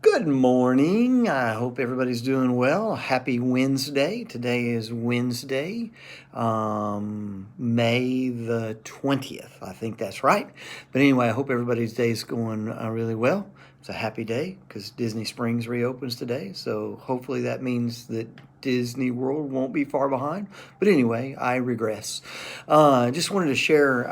Good morning. I hope everybody's doing well. Happy Wednesday. Today is Wednesday, May the 20th. I think that's right. But anyway, I hope everybody's day is going really well. It's a happy day because Disney Springs reopens today. So hopefully that means that Disney World won't be far behind. But anyway, I regress. I just wanted to share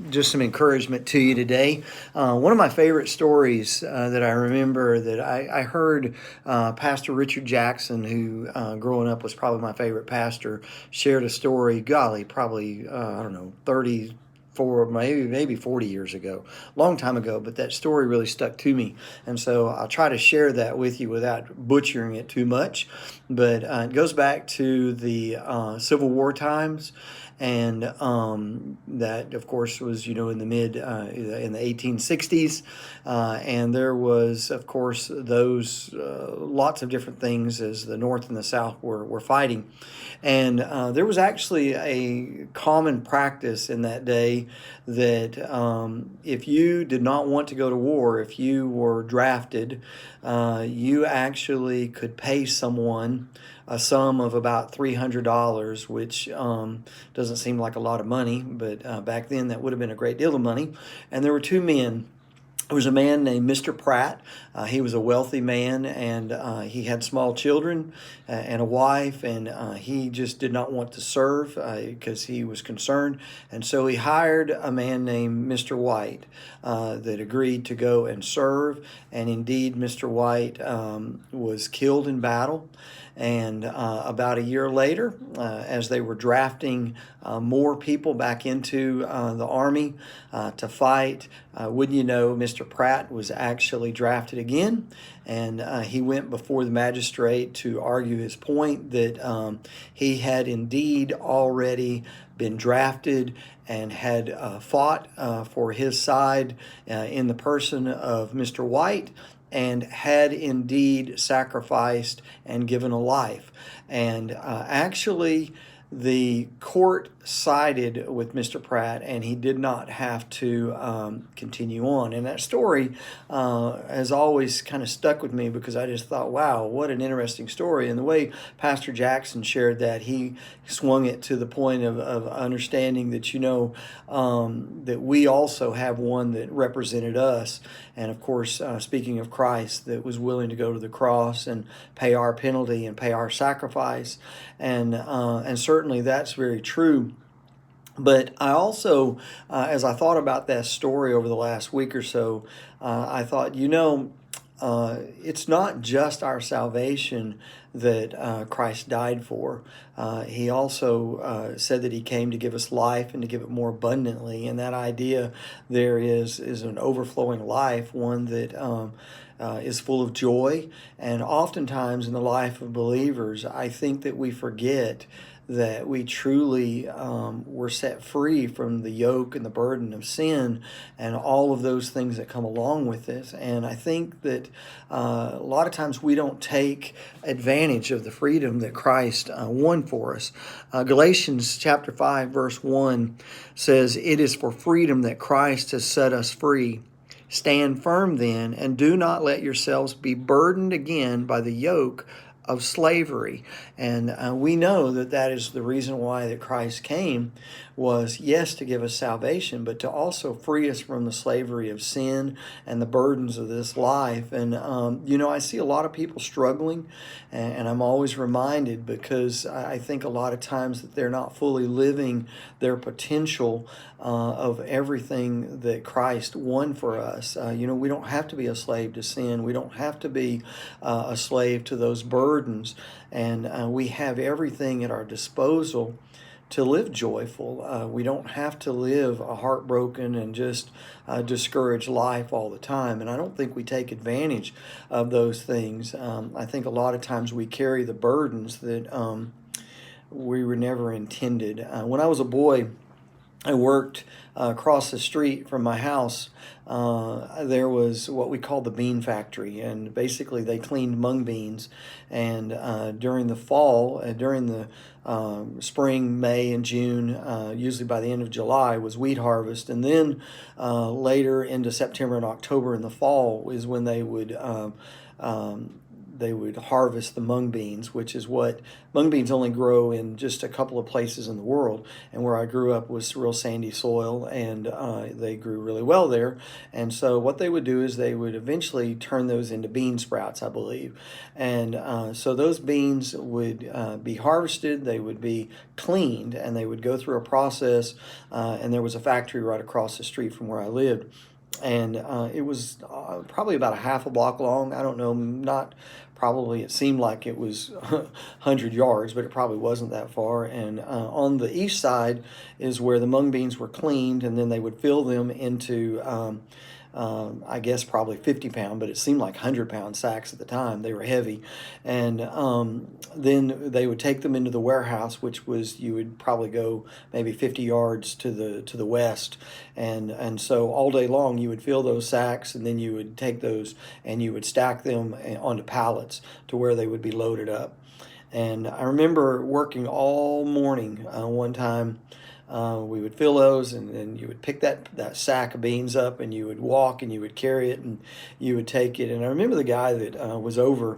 just some encouragement to you today. One of my favorite stories that I remember that I heard Pastor Richard Jackson, who growing up was probably my favorite pastor, shared a story, golly, probably, I don't know, 34, maybe 40 years ago, long time ago, but that story really stuck to me. And so I'll try to share that with you without butchering it too much. But it goes back to the Civil War times. And that, of course, was in the 1860s, and there was, of course, those lots of different things as the North and the South were fighting, and there was actually a common practice in that day that if you did not want to go to war, if you were drafted, you actually could pay someone a sum of about $300, which doesn't seem like a lot of money, but back then that would have been a great deal of money. And there were two men. There was a man named Mr. Pratt. He was a wealthy man, and he had small children and a wife, and he just did not want to serve because he was concerned. And so he hired a man named Mr. White that agreed to go and serve. And indeed, Mr. White was killed in battle. And about a year later, as they were drafting more people back into the Army to fight, wouldn't you know, Mr. Pratt was actually drafted again. And he went before the magistrate to argue his point that he had indeed already been drafted and had fought for his side in the person of Mr. White, and had indeed sacrificed and given a life. And actually, the court sided with Mr. Pratt, and he did not have to continue on. And that story has always kind of stuck with me because I just thought, wow, what an interesting story. And the way Pastor Jackson shared that, he swung it to the point of understanding that, that we also have one that represented us. And of course, speaking of Christ, that was willing to go to the cross and pay our penalty and pay our sacrifice. And certainly that's very true. But I also, as I thought about that story over the last week or so, I thought, it's not just our salvation that Christ died for. He also said that he came to give us life and to give it more abundantly. And that idea there is an overflowing life, one that is full of joy. And oftentimes in the life of believers, I think that we forget that we truly were set free from the yoke and the burden of sin and all of those things that come along with this. And I think that a lot of times we don't take advantage of the freedom that Christ won for us. Galatians chapter 5, verse 1 says, "It is for freedom that Christ has set us free. Stand firm then, and do not let yourselves be burdened again by the yoke of slavery." And we know that that is the reason why that Christ came, was, yes, to give us salvation, but to also free us from the slavery of sin and the burdens of this life. And I see a lot of people struggling, and I'm always reminded, because I think a lot of times that they're not fully living their potential of everything that Christ won for us. We don't have to be a slave to sin. We don't have to be a slave to those burdens. And we have everything at our disposal to live joyful. We don't have to live a heartbroken and just discouraged life all the time. And I don't think we take advantage of those things. I think a lot of times we carry the burdens that we were never intended. When I was a boy, I worked across the street from my house. There was what we call the bean factory, and basically they cleaned mung beans. And during the fall, during the spring, May, and June, usually by the end of July, was wheat harvest. And then later into September and October in the fall is when they would harvest the mung beans, which is what mung beans only grow in just a couple of places in the world. And where I grew up was real sandy soil, and they grew really well there. And so what they would do is they would eventually turn those into bean sprouts, I believe. And so those beans would be harvested, they would be cleaned, and they would go through a process. And there was a factory right across the street from where I lived. And it was probably about a half a block long. I don't know, not probably, it seemed like it was 100 yards, but it probably wasn't that far. And on the east side is where the mung beans were cleaned, and then they would fill them into I guess probably 50-pound, but it seemed like 100-pound sacks at the time. They were heavy. And then they would take them into the warehouse, which was, you would probably go maybe 50 yards to the west. And so all day long you would fill those sacks, and then you would take those and you would stack them onto pallets to where they would be loaded up. And I remember working all morning one time. We would fill those, and then you would pick that sack of beans up, and you would walk, and you would carry it, and you would take it. And I remember the guy that was over,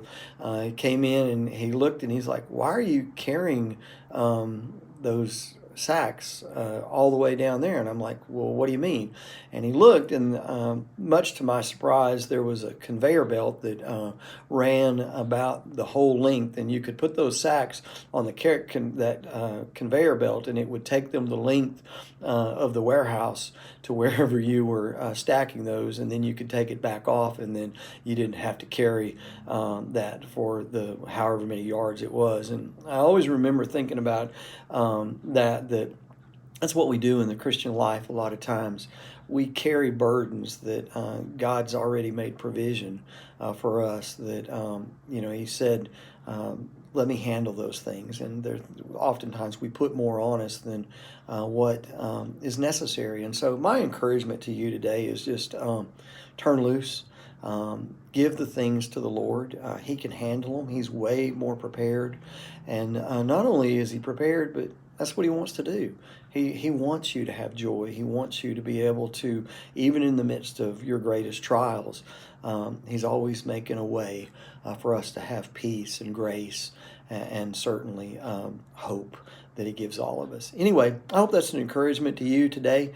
came in, and he looked, and he's like, "Why are you carrying those sacks all the way down there?" And I'm like, "Well, what do you mean?" And he looked, and much to my surprise, there was a conveyor belt that ran about the whole length, and you could put those sacks on the conveyor belt, and it would take them the length of the warehouse to wherever you were stacking those, and then you could take it back off, and then you didn't have to carry that for the however many yards it was. And I always remember thinking about that's what we do in the Christian life. A lot of times we carry burdens that God's already made provision for us, that he said, let me handle those things. And oftentimes we put more on us than what is necessary. And so my encouragement to you today is just turn loose. Give the things to the Lord. He can handle them. He's way more prepared. And not only is he prepared, but that's what he wants to do. He wants you to have joy. He wants you to be able to, even in the midst of your greatest trials, he's always making a way for us to have peace and grace, and certainly hope that he gives all of us. Anyway, I hope that's an encouragement to you today.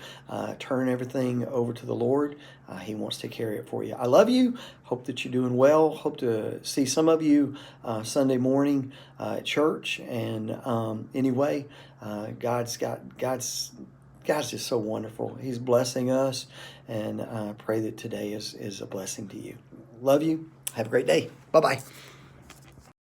Turn everything over to the Lord. He wants to carry it for you. I love you. Hope that you're doing well. Hope to see some of you Sunday morning at church. And anyway, God's just so wonderful. He's blessing us, and I pray that today is a blessing to you. Love you. Have a great day. Bye-bye.